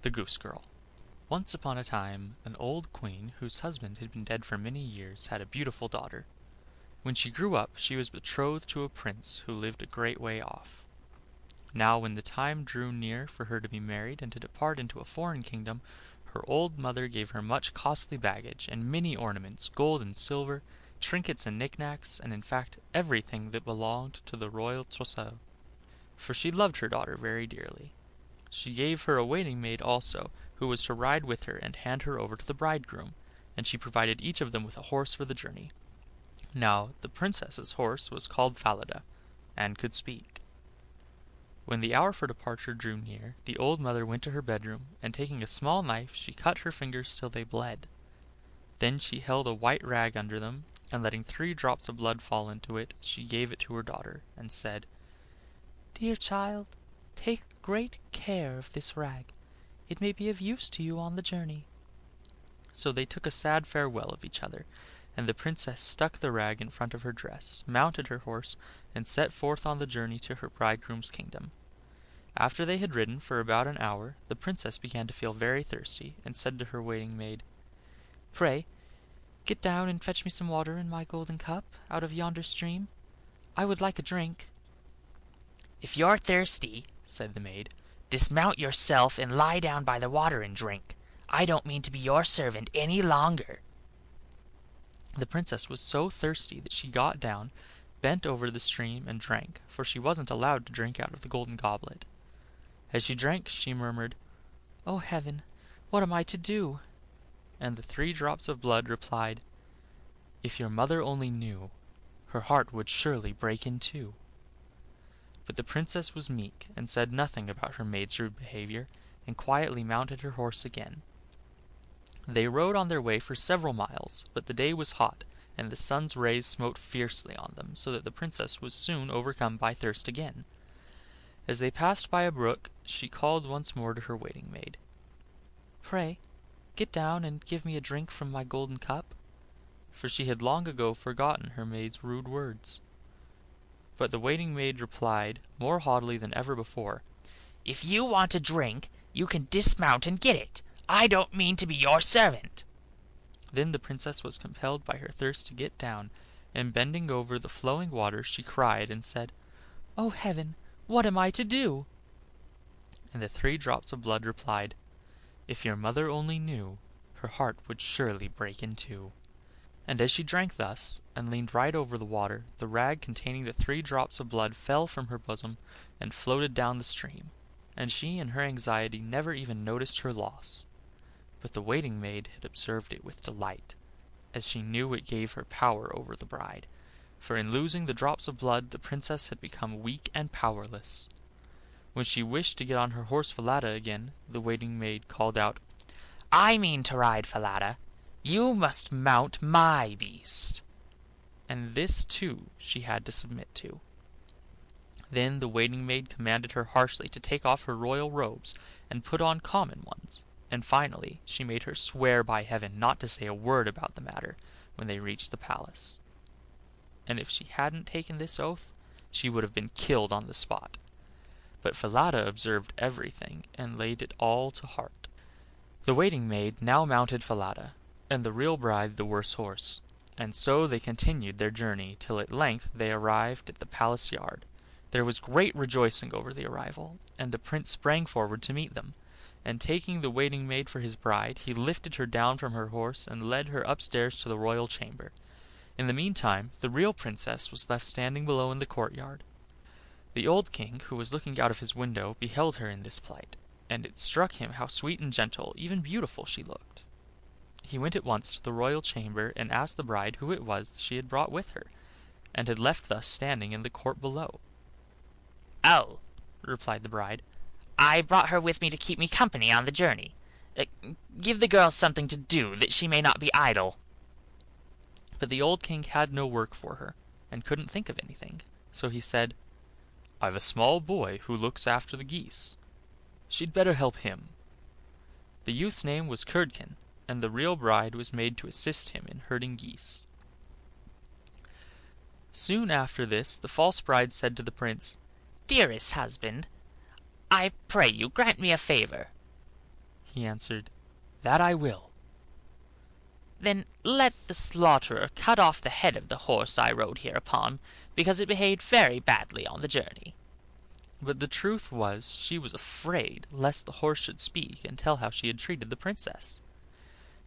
The Goose-Girl. Once upon a time an old queen whose husband had been dead for many years had a beautiful daughter. When she grew up she was betrothed to a prince who lived a great way off. Now when the time drew near for her to be married and to depart into a foreign kingdom, her old mother gave her much costly baggage and many ornaments, gold and silver, trinkets and knickknacks, and in fact everything that belonged to the royal trousseau, for she loved her daughter very dearly. She gave her a waiting maid also, who was to ride with her and hand her over to the bridegroom, and she provided each of them with a horse for the journey. Now the princess's horse was called Falada, and could speak. When the hour for departure drew near, the old mother went to her bedroom, and taking a small knife she cut her fingers till they bled. Then she held a white rag under them, and letting 3 drops of blood fall into it, she gave it to her daughter, and said, "Dear child, take great care of this rag. It may be of use to you on the journey." So they took a sad farewell of each other, and the princess stuck the rag in front of her dress, mounted her horse, and set forth on the journey to her bridegroom's kingdom. After they had ridden for about an hour, the princess began to feel very thirsty, and said to her waiting maid, "Pray, get down and fetch me some water in my golden cup out of yonder stream. I would like a drink." "If you're thirsty," said the maid, "dismount yourself and lie down by the water and drink. I don't mean to be your servant any longer." The princess was so thirsty that she got down, bent over the stream, and drank, for she wasn't allowed to drink out of the golden goblet. As she drank she murmured, "Oh heaven, what am I to do?" And the 3 drops of blood replied, "If your mother only knew, her heart would surely break in two." But the princess was meek, and said nothing about her maid's rude behavior, and quietly mounted her horse again. They rode on their way for several miles, but the day was hot, and the sun's rays smote fiercely on them, so that the princess was soon overcome by thirst again. As they passed by a brook, she called once more to her waiting maid, "Pray, get down and give me a drink from my golden cup," for she had long ago forgotten her maid's rude words. But the waiting maid replied, more haughtily than ever before, "If you want a drink, you can dismount and get it. I don't mean to be your servant." Then the princess was compelled by her thirst to get down, and bending over the flowing water she cried and said, "Oh heaven, what am I to do?" And the 3 drops of blood replied, "If your mother only knew, her heart would surely break in two." And as she drank thus, and leaned right over the water, the rag containing the 3 drops of blood fell from her bosom and floated down the stream, and she in her anxiety never even noticed her loss. But the waiting maid had observed it with delight, as she knew it gave her power over the bride, for in losing the drops of blood the princess had become weak and powerless. When she wished to get on her horse Falada again, the waiting maid called out, "I mean to ride Falada. You must mount my beast." And this too she had to submit to. Then the waiting maid commanded her harshly to take off her royal robes and put on common ones, and finally she made her swear by heaven not to say a word about the matter when they reached the palace. And if she hadn't taken this oath, she would have been killed on the spot. But Falada observed everything, and laid it all to heart. The waiting maid now mounted Falada, and the real bride the worse horse, and so they continued their journey till at length they arrived at the palace yard. There was great rejoicing over the arrival, and the prince sprang forward to meet them, and taking the waiting maid for his bride, he lifted her down from her horse and led her upstairs to the royal chamber. In the meantime the real princess was left standing below in the courtyard. The old king, who was looking out of his window, beheld her in this plight, and it struck him how sweet and gentle, even beautiful, she looked. He went at once to the royal chamber and asked the bride who it was she had brought with her, and had left thus standing in the court below. "Oh," replied the bride, "I brought her with me to keep me company on the journey. Give the girl something to do, that she may not be idle." But the old king had no work for her, and couldn't think of anything, so he said, "I've a small boy who looks after the geese. She'd better help him." The youth's name was Curdken, and the real bride was made to assist him in herding geese. Soon after this the false bride said to the prince, "Dearest husband, I pray you grant me a favor." He answered, "That I will." "Then let the slaughterer cut off the head of the horse I rode here upon, because it behaved very badly on the journey." But the truth was she was afraid lest the horse should speak and tell how she had treated the Princess.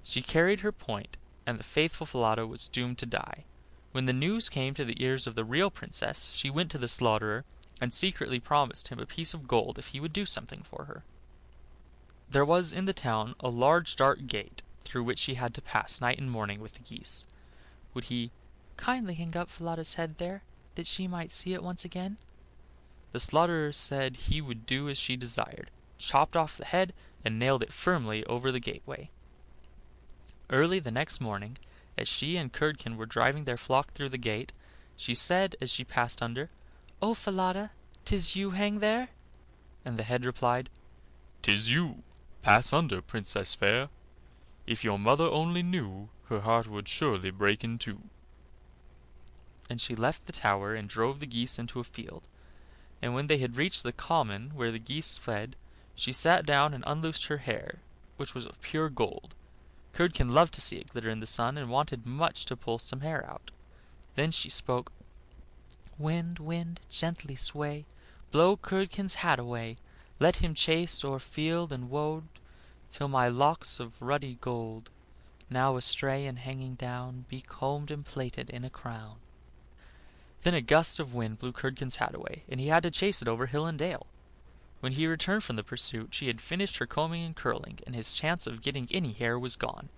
She carried her point, and the faithful Falada was doomed to die. When the news came to the ears of the real Princess, she went to the slaughterer and secretly promised him a piece of gold if he would do something for her. There was in the town a large dark gate through which she had to pass night and morning with the geese. Would he kindly hang up Falada's head there, that she might see it once again? The slaughterer said he would do as she desired, chopped off the head, and nailed it firmly over the gateway. Early the next morning, as she and Curdken were driving their flock through the gate, she said as she passed under, "O Falada, 'tis you hang there?" And the head replied, "'Tis you. Pass under, Princess fair. If your mother only knew, her heart would surely break in two." And she left the tower and drove the geese into a field. And when they had reached the common where the geese fed, she sat down and unloosed her hair, which was of pure gold. Curdken loved to see it glitter in the sun, and wanted much to pull some hair out. Then she spoke, "Wind, wind, gently sway, blow Curdken's hat away, let him chase o'er field and wold, till my locks of ruddy gold, now astray and hanging down, be combed and plaited in a crown." Then a gust of wind blew Curdken's hat away, and he had to chase it over hill and dale. When he returned from the pursuit, she had finished her combing and curling, and his chance of getting any hair was gone.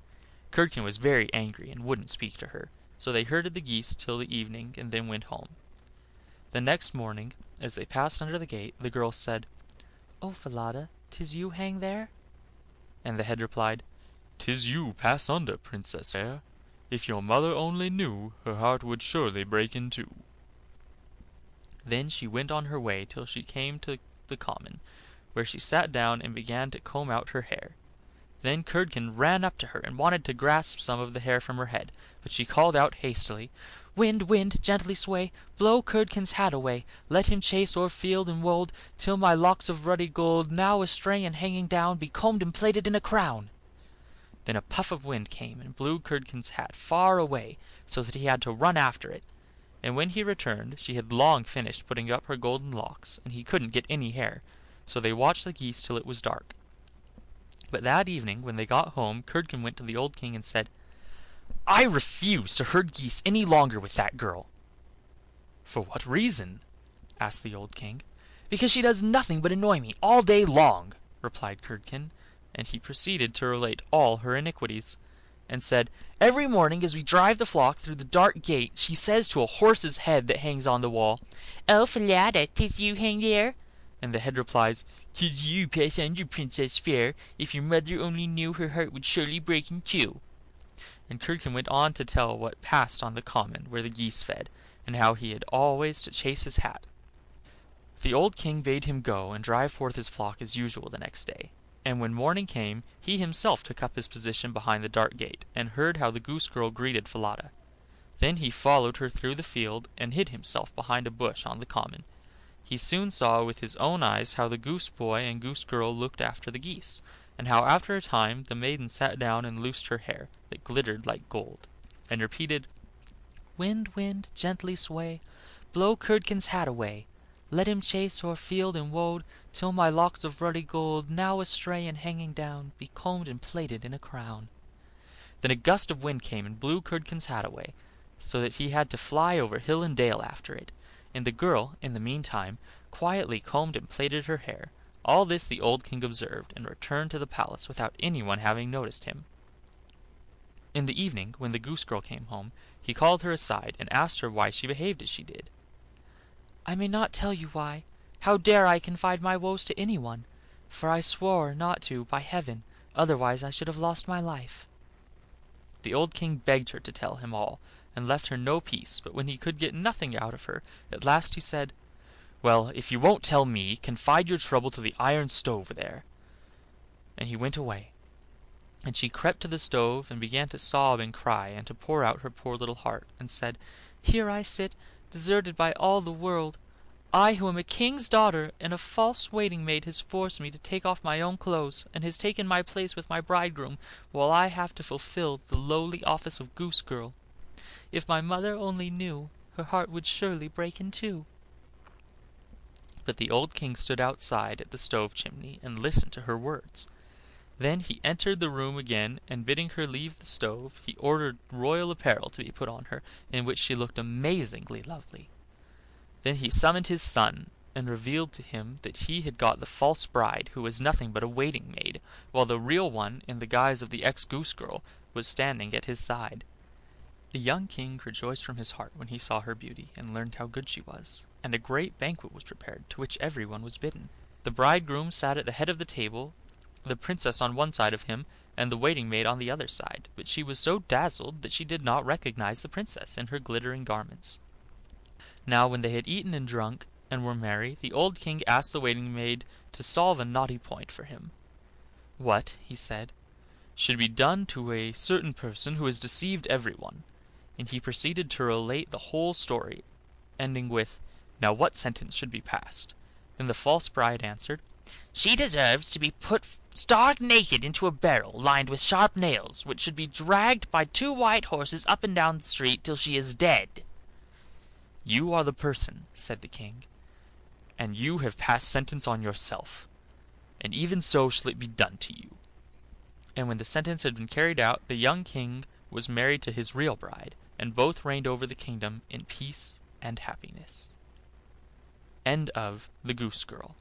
Curdken was very angry and wouldn't speak to her, so they herded the geese till the evening and then went home. The next morning, as they passed under the gate, the girl said, "O Falada, 'tis you hang there?" And the head replied, "'Tis you pass under, Princess fair. If your mother only knew, her heart would surely break in two." Then she went on her way till she came to the common, where she sat down and began to comb out her hair. Then Curdken ran up to her and wanted to grasp some of the hair from her head, but she called out hastily, "Wind, wind, gently sway, blow Curdken's hat away, let him chase o'er field and wold, till my locks of ruddy gold, now astray and hanging down, be combed and plaited in a crown." Then a puff of wind came and blew Curdken's hat far away, so that he had to run after it. And when he returned, she had long finished putting up her golden locks, and he couldn't get any hair, so they watched the geese till it was dark. But that evening, when they got home, Curdken went to the old king and said, "I refuse to herd geese any longer with that girl." "For what reason?" asked the old king. "Because she does nothing but annoy me all day long," replied Curdken, and he proceeded to relate all her iniquities, and said, "Every morning as we drive the flock through the dark gate, she says to a horse's head that hangs on the wall, 'O Falada, 'tis you hang there?' And the head replies, "'Tis you pass under, Princess fair. If your mother only knew, her heart would surely break in two." And Curdken went on to tell what passed on the common where the geese fed, and how he had always to chase his hat. The old king bade him go and drive forth his flock as usual the next day. And when morning came, he himself took up his position behind the dark gate, and heard how the Goose-Girl greeted Falada. Then he followed her through the field, and hid himself behind a bush on the common. He soon saw with his own eyes how the Goose-Boy and Goose-Girl looked after the geese, and how after a time the maiden sat down and loosed her hair, that glittered like gold, and repeated, "Wind, wind, gently sway, blow Curdken's hat away, let him chase o'er field and wold, till my locks of ruddy gold, now astray and hanging down, be combed and plaited in a crown." Then a gust of wind came and blew Curdken's hat away, so that he had to fly over hill and dale after it, and the girl, in the meantime, quietly combed and plaited her hair. All this the old king observed, and returned to the palace without anyone having noticed him. In the evening, when the Goose-Girl came home, he called her aside, and asked her why she behaved as she did. "I may not tell you why. How dare I confide my woes to anyone? For I swore not to by heaven, otherwise I should have lost my life." The old king begged her to tell him all, and left her no peace, but when he could get nothing out of her, at last he said, "Well, if you won't tell me, confide your trouble to the iron stove there." And he went away, and she crept to the stove, and began to sob and cry, and to pour out her poor little heart, and said, "Here I sit, deserted by all the world. I who am a king's daughter, and a false waiting maid has forced me to take off my own clothes, and has taken my place with my bridegroom, while I have to fulfill the lowly office of Goose-Girl. If my mother only knew, her heart would surely break in two." But the old king stood outside at the stove chimney and listened to her words. Then he entered the room again, and bidding her leave the stove, he ordered royal apparel to be put on her, in which she looked amazingly lovely. Then he summoned his son, and revealed to him that he had got the false bride, who was nothing but a waiting maid, while the real one, in the guise of the ex-Goose-Girl, was standing at his side. The young king rejoiced from his heart when he saw her beauty, and learned how good she was, and a great banquet was prepared, to which everyone was bidden. The bridegroom sat at the head of the table, the princess on one side of him, and the waiting maid on the other side, but she was so dazzled that she did not recognize the princess in her glittering garments. Now when they had eaten and drunk, and were merry, the old king asked the waiting maid to solve a knotty point for him. "What," he said, "should be done to a certain person who has deceived everyone?" And he proceeded to relate the whole story, ending with, "Now what sentence should be passed?" Then the false bride answered, "She deserves to be put stark naked into a barrel lined with sharp nails, which should be dragged by 2 white horses up and down the street till she is dead." "You are the person," said the king, "and you have passed sentence on yourself, and even so shall it be done to you." And when the sentence had been carried out, the young king was married to his real bride, and both reigned over the kingdom in peace and happiness. End of The Goose-Girl.